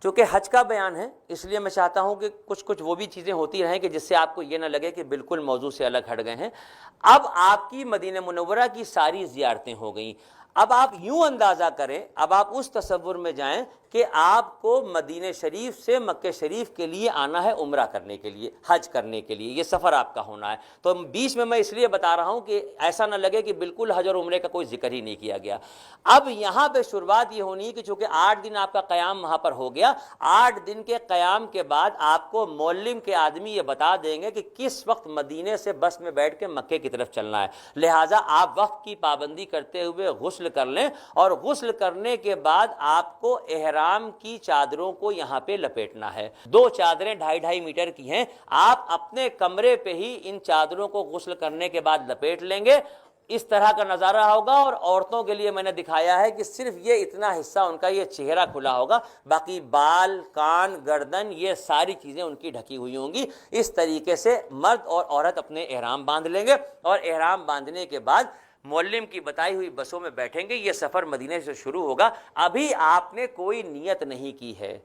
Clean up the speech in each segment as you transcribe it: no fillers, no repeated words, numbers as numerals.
چونکہ حج کا بیان ہے اس لیے میں چاہتا ہوں کہ کچھ وہ بھی چیزیں ہوتی رہیں کہ جس سے آپ کو یہ نہ لگے کہ بالکل موضوع سے الگ ہٹ گئے ہیں۔ اب آپ کی مدینہ منورہ کی ساری زیارتیں ہو گئیں، اب آپ یوں اندازہ کریں، اب آپ اس تصور میں جائیں کہ آپ کو مدینہ شریف سے مکہ شریف کے لیے آنا ہے عمرہ کرنے کے لیے، حج کرنے کے لیے، یہ سفر آپ کا ہونا ہے۔ تو بیچ میں اس لیے بتا رہا ہوں کہ ایسا نہ لگے کہ بالکل حج اور عمرے کا کوئی ذکر ہی نہیں کیا گیا۔ اب یہاں پہ شروعات یہ ہونی ہے کہ چونکہ 8 دن آپ کا قیام وہاں پر ہو گیا، 8 دن کے قیام کے بعد آپ کو معلم کے آدمی یہ بتا دیں گے کہ کس وقت مدینے سے بس میں بیٹھ کے مکے کی طرف چلنا ہے، لہٰذا آپ وقت کی پابندی کرتے ہوئے غسل کر لیں، اور غسل کرنے کے بعد آپ کو احرام کی چادروں کو یہاں پہ لپیٹنا ہے۔ 2 چادریں 2.5 میٹر کی ہیں، آپ اپنے کمرے پہ ہی ان چادروں کو غسل کرنے کے بعد لپیٹ لیں گے، اس طرح کا نظارہ ہوگا۔ اور عورتوں کے لیے میں نے دکھایا ہے کہ صرف یہ اتنا حصہ ان کا یہ چہرہ کھلا ہوگا، باقی بال، کان، گردن، یہ ساری چیزیں ان کی ڈھکی ہوئی ہوں گی۔ اس طریقے سے مرد اور عورت اپنے احرام باندھ لیں گے، اور احرام باندھنے کے بعد معلم کی بتائی ہوئی بسوں میں بیٹھیں گے۔ یہ سفر مدینے سے شروع ہوگا۔ ابھی آپ نے کوئی نیت نہیں کی ہے،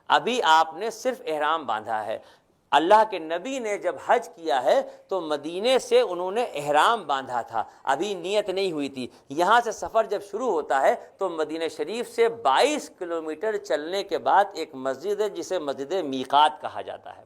ابھی آپ نے صرف احرام باندھا ہے۔ اللہ کے نبی نے جب حج کیا ہے تو مدینے سے انہوں نے احرام باندھا تھا، ابھی نیت نہیں ہوئی تھی۔ یہاں سے سفر جب شروع ہوتا ہے تو مدینہ شریف سے 22 کلومیٹر چلنے کے بعد ایک مسجد ہے جسے مسجد میقات کہا جاتا ہے۔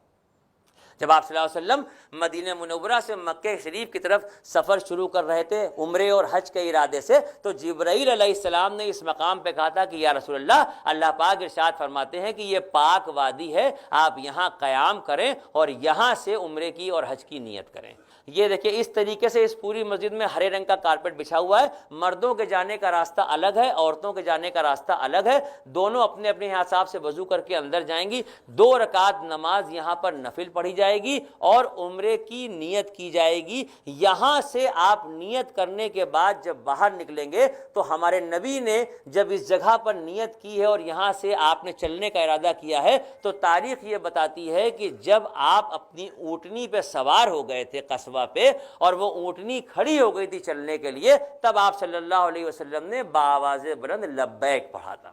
جب آپ صلی اللہ علیہ وسلم مدینہ منورہ سے مکہ شریف کی طرف سفر شروع کر رہے تھے عمرے اور حج کے ارادے سے، تو جبرائیل علیہ السلام نے اس مقام پہ کہا تھا کہ یا رسول اللہ، اللہ پاک ارشاد فرماتے ہیں کہ یہ پاک وادی ہے، آپ یہاں قیام کریں اور یہاں سے عمرے کی اور حج کی نیت کریں۔ یہ دیکھیں اس طریقے سے اس پوری مسجد میں ہرے رنگ کا کارپیٹ بچھا ہوا ہے، مردوں کے جانے کا راستہ الگ ہے، عورتوں کے جانے کا راستہ الگ ہے، دونوں اپنے اپنے حساب سے وضو کر کے اندر جائیں گی۔ 2 رکعت نماز یہاں پر نفل پڑھی جائے گی اور عمرے کی نیت کی جائے گی۔ یہاں سے آپ نیت کرنے کے بعد جب باہر نکلیں گے تو ہمارے نبی نے جب اس جگہ پر نیت کی ہے اور یہاں سے آپ نے چلنے کا ارادہ کیا ہے تو تاریخ یہ بتاتی ہے کہ جب آپ اپنی اونٹنی پہ سوار ہو گئے تھے قصبہ پہ، اور وہ اونٹنی کھڑی ہو گئی تھی چلنے کے لیے، تب آپ صلی اللہ علیہ وسلم نے بآواز بلند لبیک پڑھا تھا۔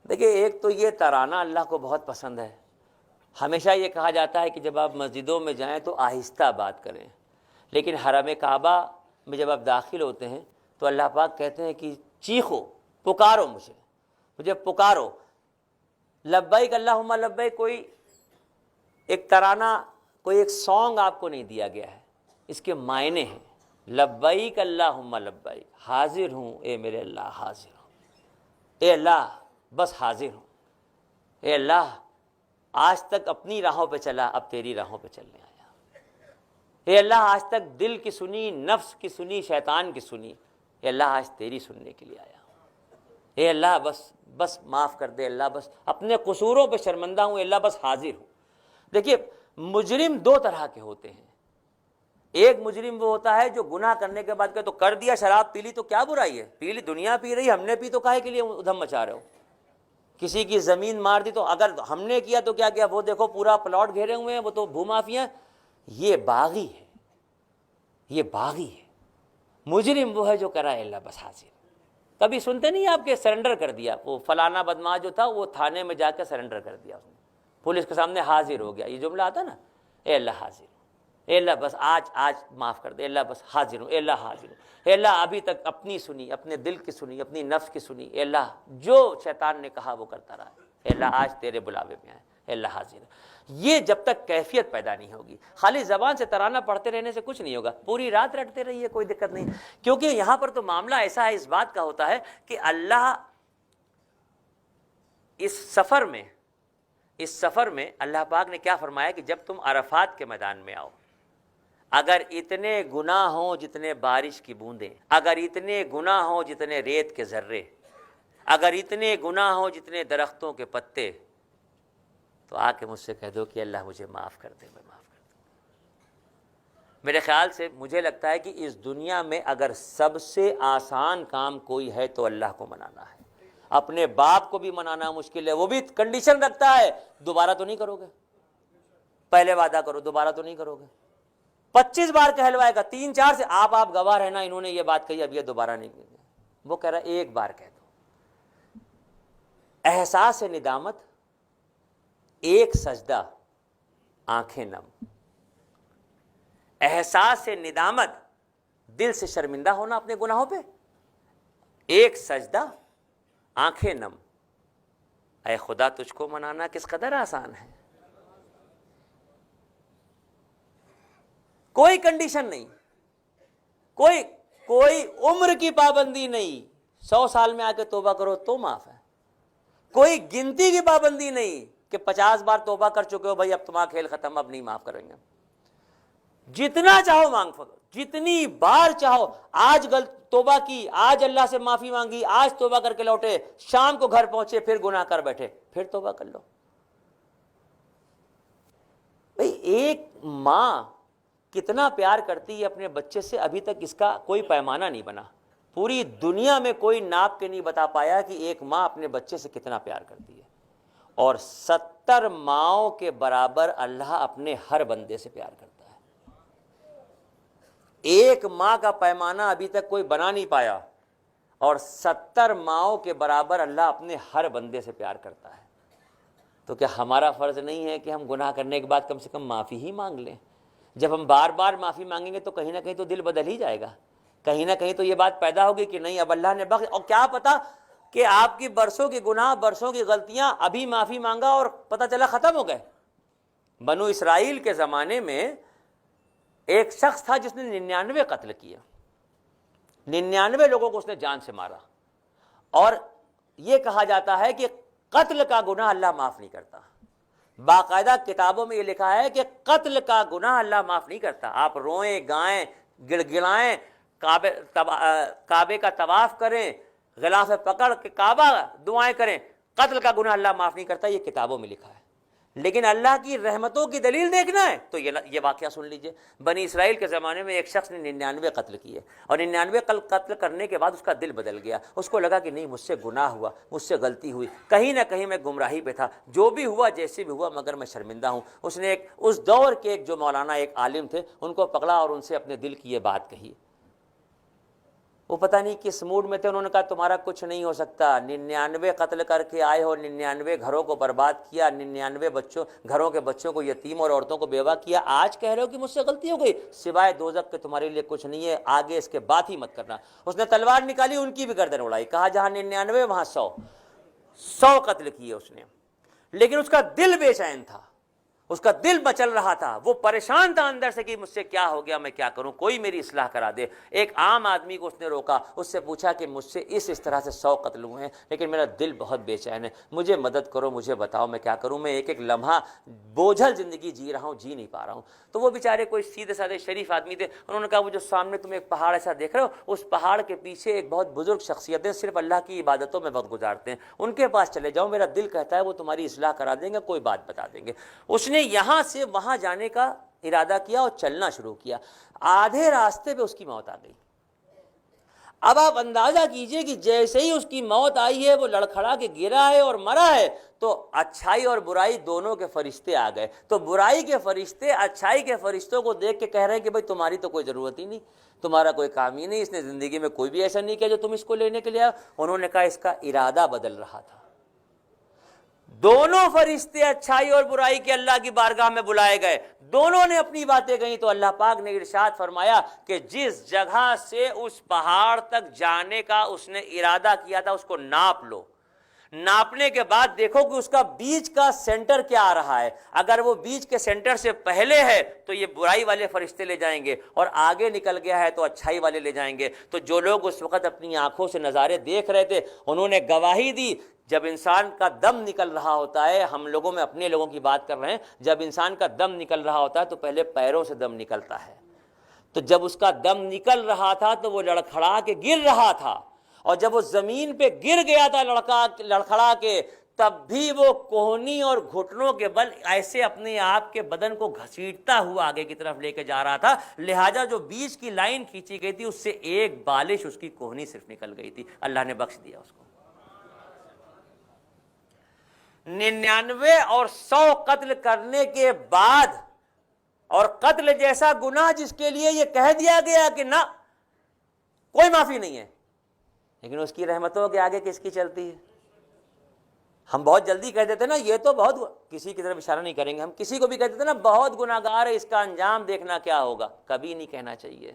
دیکھیں ایک تو یہ ترانہ اللہ کو بہت پسند ہے۔ ہمیشہ یہ کہا جاتا ہے کہ جب آپ مسجدوں میں جائیں تو آہستہ بات کریں، لیکن حرم کعبہ میں جب آپ داخل ہوتے ہیں تو اللہ پاک کہتے ہیں کہ چیخو، پکارو مجھے پکارو۔ لبیک اللہم لبیک کوئی ایک ترانہ، کوئی ایک سانگ آپ کو نہیں دیا گیا ہے، اس کے معنی ہیں لبیک اللہم لبیک، حاضر ہوں اے میرے اللہ، حاضر ہوں اے اللہ، بس حاضر ہوں اے اللہ، آج تک اپنی راہوں پہ چلا، اب تیری راہوں پہ چلنے آیا۔ اے اللہ آج تک دل کی سنی، نفس کی سنی، شیطان کی سنی، اے اللہ آج تیری سننے کے لیے آیا ہوں۔ اے اللہ بس معاف کر دے، اللہ بس اپنے قصوروں پہ شرمندہ ہوں، اے اللہ بس حاضر ہوں۔ دیکھیے مجرم 2 طرح کے ہوتے ہیں، ایک مجرم وہ ہوتا ہے جو گناہ کرنے کے بعد کہ تو کر دیا، شراب پی لی تو کیا برائی ہے، پی لی، دنیا پی رہی، ہم نے پی تو کاہے کے لیے ادھم مچا رہے ہو، کسی کی زمین مار دی تو اگر ہم نے کیا تو کیا کیا، وہ دیکھو پورا پلاٹ گھیرے ہوئے ہیں، وہ تو بھومافیا، یہ باغی ہے، یہ باغی ہے۔ مجرم وہ ہے جو کرا اللہ بس حاضر۔ کبھی سنتے نہیں آپ کے سرنڈر کر دیا، وہ فلانا بدماش جو تھا وہ تھانے میں جا کے سرنڈر کر دیا، اس نے پولیس کے سامنے حاضر ہو گیا، یہ جملہ آتا نا، اے اللہ حاضر ہوں، اے اللہ بس آج معاف کر دے، اے اللہ بس حاضر ہوں، اے اللہ حاضر ہوں، اے اللہ ابھی تک اپنی سنی، اپنے دل کی سنی، اپنی نفس کی سنی، اے اللہ جو شیطان نے کہا وہ کرتا رہا، اے اللہ آج تیرے بلاوے میں آئے، اے اللہ حاضر ہے۔ یہ جب تک کیفیت پیدا نہیں ہوگی، خالی زبان سے ترانہ پڑھتے رہنے سے کچھ نہیں ہوگا، پوری رات رٹتے رہیے کوئی دقت نہیں، کیونکہ یہاں پر تو معاملہ ایسا ہے، اس بات کا ہوتا ہے کہ اللہ اس سفر میں اللہ پاک نے کیا فرمایا کہ جب تم عرفات کے میدان میں آؤ، اگر اتنے گناہ ہوں جتنے بارش کی بوندیں، اگر اتنے گناہ ہوں جتنے ریت کے ذرے، اگر اتنے گناہ ہوں جتنے درختوں کے پتے، تو آ کے مجھ سے کہہ دو کہ اللہ مجھے معاف کر دے، میں معاف کر دوں۔ میرے خیال سے مجھے لگتا ہے کہ اس دنیا میں اگر سب سے آسان کام کوئی ہے تو اللہ کو منانا ہے۔ اپنے باپ کو بھی منانا مشکل ہے، وہ بھی کنڈیشن رکھتا ہے، دوبارہ تو نہیں کرو گے، پہلے وعدہ کرو دوبارہ تو نہیں کرو گے، 25 بار کہلوائے گا، 3-4 سے آپ گواہ رہنا، انہوں نے یہ بات کہی اب یہ دوبارہ نہیں کہیں گے، وہ کہہ رہا ہے ایک بار کہہ دو۔ احساس ندامت ایک سجدہ آنکھیں نم، احساس سے ندامت، دل سے شرمندہ ہونا اپنے گناہوں پہ، ایک سجدہ آنکھیں نم۔ اے خدا تجھ کو منانا کس قدر آسان ہے، کوئی کنڈیشن نہیں، کوئی عمر کی پابندی نہیں، 100 سال میں آ کے توبہ کرو تو معاف ہے، کوئی گنتی کی پابندی نہیں کہ 50 بار توبہ کر چکے ہو بھائی اب تمہارا کھیل ختم، اب نہیں معاف کریں گے، جتنا چاہو مانگ پکڑو، جتنی بار چاہو، آج توبہ کی، آج اللہ سے معافی مانگی، آج توبہ کر کے لوٹے، شام کو گھر پہنچے پھر گناہ کر بیٹھے، پھر توبہ کر لو۔ بھئی ایک ماں کتنا پیار کرتی ہے اپنے بچے سے، ابھی تک اس کا کوئی پیمانہ نہیں بنا، پوری دنیا میں کوئی ناپ کے نہیں بتا پایا کہ ایک ماں اپنے بچے سے کتنا پیار کرتی ہے، اور 70 ماؤں کے برابر اللہ اپنے ہر بندے سے پیار کرتا ہے۔ ایک ماں کا پیمانہ ابھی تک کوئی بنا نہیں پایا، اور 70 ماؤں کے برابر اللہ اپنے ہر بندے سے پیار کرتا ہے۔ تو کیا ہمارا فرض نہیں ہے کہ ہم گناہ کرنے کے بعد کم سے کم معافی ہی مانگ لیں؟ جب ہم بار بار معافی مانگیں گے تو کہیں نہ کہیں تو دل بدل ہی جائے گا، کہیں نہ کہیں تو یہ بات پیدا ہوگی کہ نہیں اب اللہ نے بخش، اور کیا پتا کہ آپ کی برسوں کے گناہ، برسوں کی غلطیاں، ابھی معافی مانگا اور پتہ چلا ختم ہو گئے۔ بنو اسرائیل کے زمانے میں ایک شخص تھا جس نے 99 قتل کیا، 99 لوگوں کو اس نے جان سے مارا، اور یہ کہا جاتا ہے کہ قتل کا گناہ اللہ معاف نہیں کرتا، باقاعدہ کتابوں میں یہ لکھا ہے کہ قتل کا گناہ اللہ معاف نہیں کرتا۔ آپ روئیں گائیں، گڑ گڑائیں، کعبے کا طواف کریں، غلاف پکڑ کے کعبہ دعائیں کریں، قتل کا گناہ اللہ معاف نہیں کرتا، یہ کتابوں میں لکھا ہے۔ لیکن اللہ کی رحمتوں کی دلیل دیکھنا ہے تو یہ واقعہ سن لیجئے۔ بنی اسرائیل کے زمانے میں ایک شخص نے 99 قتل کیے، اور 99 قتل کرنے کے بعد اس کا دل بدل گیا، اس کو لگا کہ نہیں مجھ سے گناہ ہوا، مجھ سے غلطی ہوئی، کہیں نہ کہیں میں گمراہی پہ تھا، جو بھی ہوا جیسے بھی ہوا مگر میں شرمندہ ہوں۔ اس نے اس دور کے جو مولانا ایک عالم تھے ان کو پکڑا اور ان سے اپنے دل کی یہ بات کہی۔ وہ پتہ نہیں کس موڈ میں تھے، انہوں نے کہا تمہارا کچھ نہیں ہو سکتا، 99 قتل کر کے آئے ہو، 99 گھروں کو برباد کیا، 99 گھروں کے بچوں کو یتیم اور عورتوں کو بیوہ کیا، آج کہہ رہے ہو کہ مجھ سے غلطی ہو گئی، سوائے دوزخ کے تمہارے لیے کچھ نہیں ہے، آگے اس کے بات ہی مت کرنا۔ اس نے تلوار نکالی، ان کی بھی گردن اڑائی، کہا جہاں 99 وہاں 100 قتل کیے اس نے، لیکن اس کا دل بے چین تھا، اس کا دل مچل رہا تھا، وہ پریشان تھا اندر سے کہ مجھ سے کیا ہو گیا، میں کیا کروں، کوئی میری اصلاح کرا دے۔ ایک عام آدمی کو اس نے روکا، اس سے پوچھا کہ مجھ سے اس طرح سے 100 قتل ہوئے ہیں لیکن میرا دل بہت بے چین ہے، مجھے مدد کرو، مجھے بتاؤ میں کیا کروں، میں ایک ایک لمحہ بوجھل زندگی جی رہا ہوں، جی نہیں پا رہا ہوں۔ تو وہ بیچارے کوئی سیدھے سادے شریف آدمی تھے، انہوں نے کہا وہ جو سامنے تم ایک پہاڑ ایسا دیکھ رہے ہو، اس پہاڑ کے پیچھے ایک بہت بزرگ شخصیتیں صرف اللہ کی عبادتوں میں وقت گزارتے ہیں، ان کے پاس چلے جاؤ، میرا دل کہتا ہے وہ تمہاری اصلاح کرا دیں گے، کوئی بات بتا دیں گے۔ اس نے یہاں سے وہاں جانے کا ارادہ کیا اور چلنا شروع کیا، آدھے راستے پہ اس کی موت آ گئی۔ اب آپ اندازہ کیجئے کہ جیسے ہی اس کی موت آئی ہے، وہ لڑکھڑا کے گرا ہے اور مرا ہے، تو اچھائی اور برائی دونوں کے فرشتے آ گئے، تو برائی کے فرشتے اچھائی کے فرشتوں کو دیکھ کے کہہ رہے ہیں کہ بھائی تمہاری تو کوئی ضرورت ہی نہیں، تمہارا کوئی کام ہی نہیں، اس نے زندگی میں کوئی بھی ایسا نہیں کیا جو تم اس کو لینے کے لیے آئے۔ انہوں نے کہا اس کا ارادہ بدل رہا تھا۔ دونوں فرشتے اچھائی اور برائی کے اللہ کی بارگاہ میں بلائے گئے، دونوں نے اپنی باتیں کہیں، تو اللہ پاک نے ارشاد فرمایا کہ جس جگہ سے اس پہاڑ تک جانے کا اس نے ارادہ کیا تھا اس کو ناپ لو، ناپنے کے بعد دیکھو کہ اس کا بیچ کا سینٹر کیا آ رہا ہے، اگر وہ بیچ کے سینٹر سے پہلے ہے تو یہ برائی والے فرشتے لے جائیں گے، اور آگے نکل گیا ہے تو اچھائی والے لے جائیں گے۔ تو جو لوگ اس وقت اپنی آنکھوں سے نظارے دیکھ رہے تھے انہوں نے گواہی دی۔ جب انسان کا دم نکل رہا ہوتا ہے، ہم لوگوں میں اپنے لوگوں کی بات کر رہے ہیں، جب انسان کا دم نکل رہا ہوتا ہے تو پہلے پیروں سے دم نکلتا ہے، تو جب اس کا دم نکل رہا تھا تو وہ لڑکھڑا کے گر رہا تھا، اور جب وہ زمین پہ گر گیا تھا لڑکھڑا کے، تب بھی وہ کوہنی اور گھٹنوں کے بل ایسے اپنے آپ کے بدن کو گھسیٹتا ہوا آگے کی طرف لے کے جا رہا تھا، لہٰذا جو بیچ کی لائن کھینچی گئی تھی اس سے ایک بالش اس کی کوہنی صرف نکل گئی تھی، اللہ نے بخش دیا اس کو۔ 99 اور 100 قتل کرنے کے بعد، اور قتل جیسا گناہ جس کے لیے یہ کہہ دیا گیا کہ نہ کوئی معافی نہیں ہے، لیکن اس کی رحمتوں کے آگے کس کی چلتی ہے؟ ہم بہت جلدی کہہ دیتے نا یہ تو بہت، کسی کی طرف اشارہ نہیں کریں گے، ہم کسی کو بھی کہہ دیتے نا بہت گناہگار ہے، اس کا انجام دیکھنا کیا ہوگا، کبھی نہیں کہنا چاہیے۔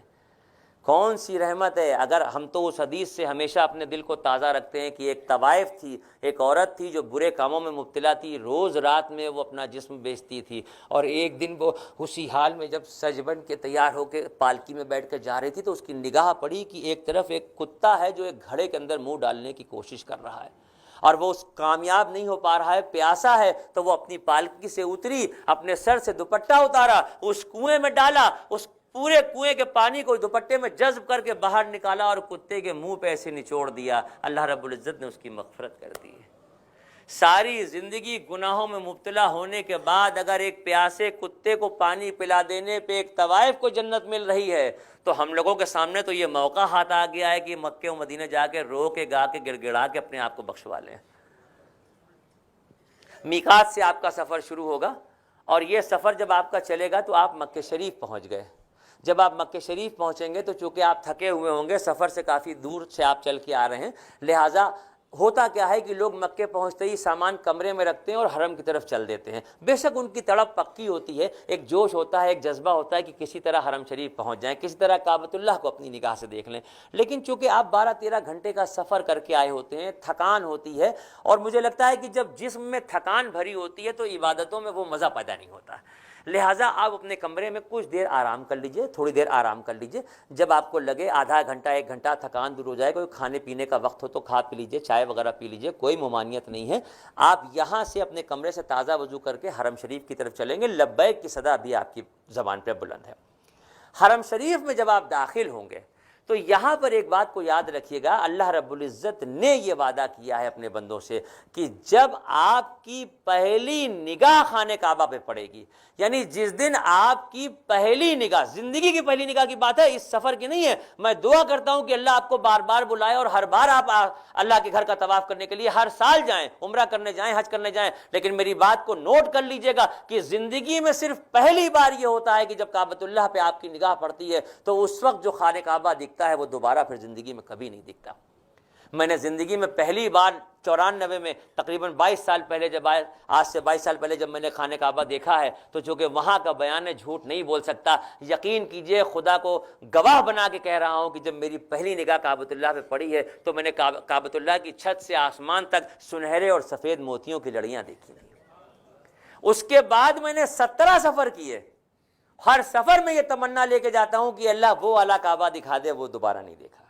کون سی رحمت ہے، اگر ہم تو اس حدیث سے ہمیشہ اپنے دل کو تازہ رکھتے ہیں کہ ایک طوائف تھی، ایک عورت تھی جو برے کاموں میں مبتلا تھی، روز رات میں وہ اپنا جسم بیچتی تھی، اور ایک دن وہ اسی حال میں جب سج بن کے تیار ہو کے پالکی میں بیٹھ کر جا رہی تھی تو اس کی نگاہ پڑی کہ ایک طرف ایک کتا ہے جو ایک گھڑے کے اندر منہ ڈالنے کی کوشش کر رہا ہے، اور وہ اس کامیاب نہیں ہو پا رہا ہے، پیاسا ہے، تو وہ اپنی پالکی سے اتری، اپنے سر سے دوپٹہ اتارا، اس کنویں میں ڈالا، اس پورے کنویں کے پانی کو دوپٹے میں جذب کر کے باہر نکالا اور کتے کے منہ پہ ایسے نچوڑ دیا، اللہ رب العزت نے اس کی مغفرت کر دی ہے۔ ساری زندگی گناہوں میں مبتلا ہونے کے بعد اگر ایک پیاسے کتے کو پانی پلا دینے پہ ایک طوائف کو جنت مل رہی ہے، تو ہم لوگوں کے سامنے تو یہ موقع ہاتھ آ گیا ہے کہ مکے و مدینے جا کے رو کے گا کے گڑ گڑا کے اپنے آپ کو بخشوا لیں۔ میقات سے آپ کا سفر شروع ہوگا، اور یہ سفر جب آپ کا چلے گا تو آپ مکہ شریف پہنچ گئے۔ جب آپ مکہ شریف پہنچیں گے تو چونکہ آپ تھکے ہوئے ہوں گے، سفر سے کافی دور سے آپ چل کے آ رہے ہیں، لہٰذا ہوتا کیا ہے کہ لوگ مکے پہنچتے ہی سامان کمرے میں رکھتے ہیں اور حرم کی طرف چل دیتے ہیں۔ بے شک ان کی تڑپ پکی ہوتی ہے، ایک جوش ہوتا ہے، ایک جذبہ ہوتا ہے کہ کسی طرح حرم شریف پہنچ جائیں، کسی طرح کعبۃ اللہ کو اپنی نگاہ سے دیکھ لیں، لیکن چونکہ آپ 12-13 گھنٹے کا سفر کر کے آئے ہوتے ہیں، تھکان ہوتی ہے، اور مجھے لگتا ہے کہ جب جسم میں تھکان بھری ہوتی ہے تو عبادتوں میں وہ مزہ پیدا نہیں ہوتا، لہٰذا آپ اپنے کمرے میں کچھ دیر آرام کر لیجئے، تھوڑی دیر آرام کر لیجئے، جب آپ کو لگے آدھا گھنٹہ 1 گھنٹہ تھکان دور ہو جائے، کوئی کھانے پینے کا وقت ہو تو کھا پی لیجئے، چائے وغیرہ پی لیجئے، کوئی ممانعت نہیں ہے۔ آپ یہاں سے اپنے کمرے سے تازہ وضو کر کے حرم شریف کی طرف چلیں گے، لبیک کی صدا بھی آپ کی زبان پہ بلند ہے۔ حرم شریف میں جب آپ داخل ہوں گے تو یہاں پر ایک بات کو یاد رکھیے گا، اللہ رب العزت نے یہ وعدہ کیا ہے اپنے بندوں سے کہ جب آپ کی پہلی نگاہ خانہ کعبہ پہ پڑے گی، یعنی جس دن آپ کی پہلی نگاہ، زندگی کی پہلی نگاہ کی بات ہے، اس سفر کی نہیں ہے، میں دعا کرتا ہوں کہ اللہ آپ کو بار بار بلائے اور ہر بار آپ اللہ کے گھر کا طواف کرنے کے لیے ہر سال جائیں، عمرہ کرنے جائیں، حج کرنے جائیں، لیکن میری بات کو نوٹ کر لیجئے گا کہ زندگی میں صرف پہلی بار یہ ہوتا ہے کہ جب کعبۃ اللہ پہ آپ کی نگاہ پڑتی ہے تو اس وقت جو خانہ کعبہ دکھتا ہے وہ دوبارہ پھر زندگی میں کبھی نہیں دکھتا۔ میں نے زندگی میں پہلی بار 94 میں تقریباً 22 سال پہلے جب آج سے 22 سال پہلے جب میں نے خانہ کعبہ دیکھا ہے تو چونکہ وہاں کا بیان ہے، جھوٹ نہیں بول سکتا، یقین کیجئے خدا کو گواہ بنا کے کہہ رہا ہوں کہ جب میری پہلی نگاہ کعبۃ اللہ پہ پڑی ہے تو میں نے کعبۃ اللہ کی چھت سے آسمان تک سنہرے اور سفید موتیوں کی لڑیاں دیکھی نہیں۔ اس کے بعد میں نے 17 سفر کیے، ہر سفر میں یہ تمنا لے کے جاتا ہوں کہ اللہ وہ والا کعبہ دکھا دے، وہ دوبارہ نہیں دیکھا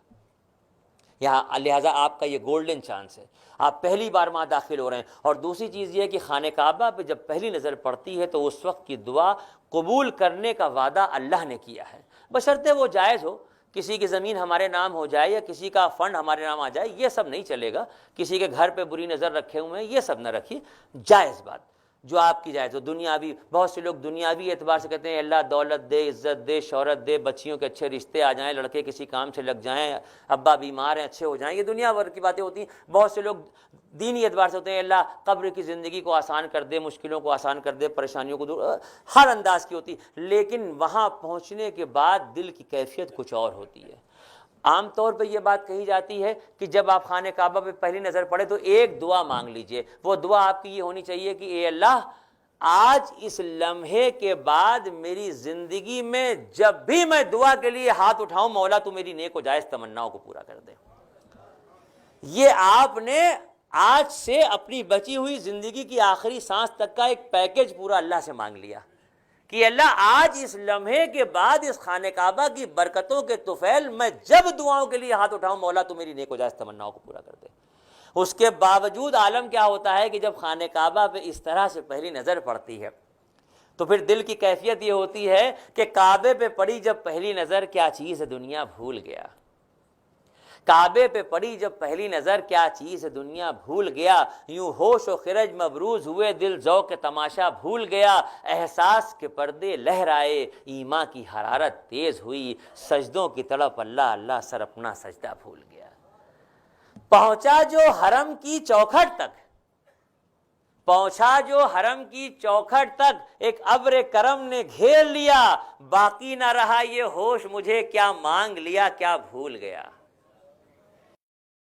یہاں، لہٰذا آپ کا یہ گولڈن چانس ہے، آپ پہلی بار وہاں داخل ہو رہے ہیں۔ اور دوسری چیز یہ کہ خانہ کعبہ پہ جب پہلی نظر پڑتی ہے تو اس وقت کی دعا قبول کرنے کا وعدہ اللہ نے کیا ہے، بشرطے وہ جائز ہو، کسی کی زمین ہمارے نام ہو جائے یا کسی کا فنڈ ہمارے نام آ جائے، یہ سب نہیں چلے گا، کسی کے گھر پہ بری نظر رکھے ہوئے ہیں، یہ سب نہ رکھیے، جائز بات جو آپ کی جائے تو دنیاوی، بہت سے لوگ دنیاوی اعتبار سے کہتے ہیں اللہ دولت دے، عزت دے، شہرت دے، بچیوں کے اچھے رشتے آ جائیں، لڑکے کسی کام سے لگ جائیں، ابا بیمار ہیں اچھے ہو جائیں، یہ دنیا بھر کی باتیں ہوتی ہیں۔ بہت سے لوگ دینی اعتبار سے ہوتے ہیں اللہ قبر کی زندگی کو آسان کر دے، مشکلوں کو آسان کر دے، پریشانیوں کو دور، ہر انداز کی ہوتی، لیکن وہاں پہنچنے کے بعد دل کی کیفیت کچھ اور ہوتی ہے۔ عام طور پہ یہ بات کہی جاتی ہے کہ جب آپ خانہ کعبہ پہ پہلی نظر پڑے تو ایک دعا مانگ لیجئے، وہ دعا آپ کی یہ ہونی چاہیے کہ اے اللہ آج اس لمحے کے بعد میری زندگی میں جب بھی میں دعا کے لیے ہاتھ اٹھاؤں، مولا تو میری نیک و جائز تمناؤں کو پورا کر دے۔ یہ آپ نے آج سے اپنی بچی ہوئی زندگی کی آخری سانس تک کا ایک پیکج پورا اللہ سے مانگ لیا کہ اللہ آج اس لمحے کے بعد اس خانہ کعبہ کی برکتوں کے طفیل میں جب دعاؤں کے لیے ہاتھ اٹھاؤں، مولا تو میری نیک و جائز تمناؤں کو پورا کر دے۔ اس کے باوجود عالم کیا ہوتا ہے کہ جب خانہ کعبہ پہ اس طرح سے پہلی نظر پڑتی ہے تو پھر دل کی کیفیت یہ ہوتی ہے کہ کعبے پہ پڑی جب پہلی نظر کیا چیز ہے دنیا بھول گیا، کعبے پہ پڑی جب پہلی نظر کیا چیز ہے دنیا بھول گیا، یوں ہوش و خرج مبروز ہوئے، دل ذوق تماشا بھول گیا، احساس کے پردے لہرائے، ایمان کی حرارت تیز ہوئی، سجدوں کی تڑپ اللہ اللہ، سر اپنا سجدہ بھول گیا۔ پہنچا جو حرم کی چوکھٹ تک، پہنچا جو حرم کی چوکھٹ تک، ایک ابر کرم نے گھیر لیا، باقی نہ رہا یہ ہوش مجھے، کیا مانگ لیا کیا بھول گیا۔